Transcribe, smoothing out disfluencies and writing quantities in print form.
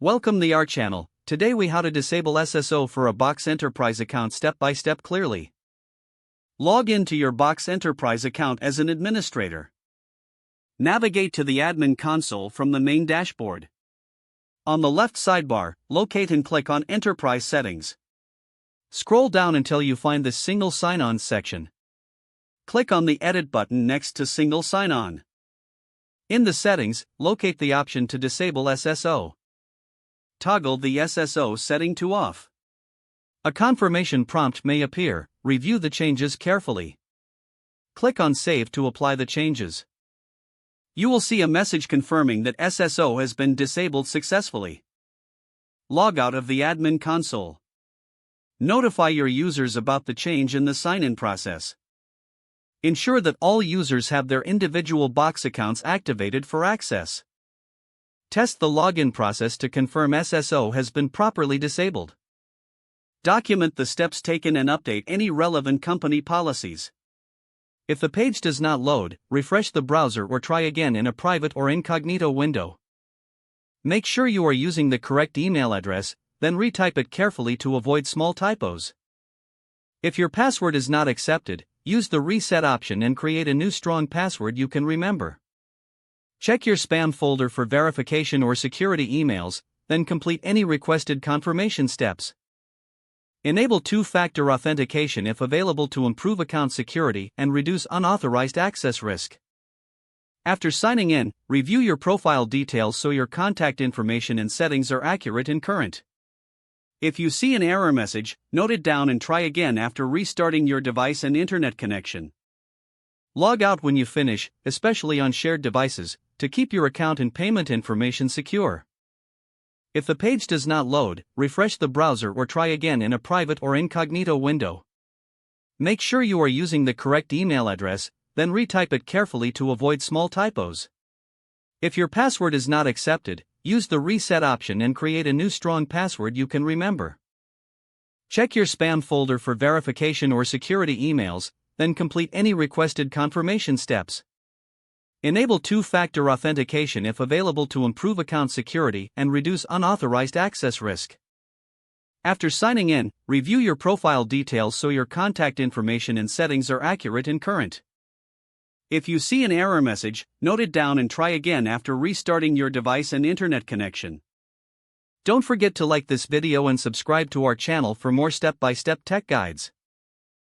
Welcome to our channel. Today we how to disable SSO for a Box Enterprise account step by step clearly. Log in to your Box Enterprise account as an administrator. Navigate to the admin console from the main dashboard. On the left sidebar, locate and click on Enterprise Settings. Scroll down until you find the Single Sign-On section. Click on the Edit button next to Single Sign-On. In the settings, locate the option to disable SSO. Toggle the SSO setting to off. A confirmation prompt may appear. Review the changes carefully. Click on Save to apply the changes. You will see a message confirming that SSO has been disabled successfully. Log out of the admin console. Notify your users about the change in the sign-in process. Ensure that all users have their individual Box accounts activated for access. Test the login process to confirm SSO has been properly disabled. Document the steps taken and update any relevant company policies. If the page does not load, refresh the browser or try again in a private or incognito window. Make sure you are using the correct email address, then retype it carefully to avoid small typos. If your password is not accepted, use the reset option and create a new strong password you can remember. Check your spam folder for verification or security emails, then complete any requested confirmation steps. Enable two-factor authentication if available to improve account security and reduce unauthorized access risk. After signing in, review your profile details so your contact information and settings are accurate and current. If you see an error message, note it down and try again after restarting your device and internet connection. Log out when you finish, especially on shared devices, to keep your account and payment information secure. If the page does not load, refresh the browser or try again in a private or incognito window. Make sure you are using the correct email address, then retype it carefully to avoid small typos. If your password is not accepted, use the reset option and create a new strong password you can remember. Check your spam folder for verification or security emails, then complete any requested confirmation steps. Enable two-factor authentication if available to improve account security and reduce unauthorized access risk. After signing in, review your profile details so your contact information and settings are accurate and current. If you see an error message, note it down and try again after restarting your device and internet connection. Don't forget to like this video and subscribe to our channel for more step-by-step tech guides.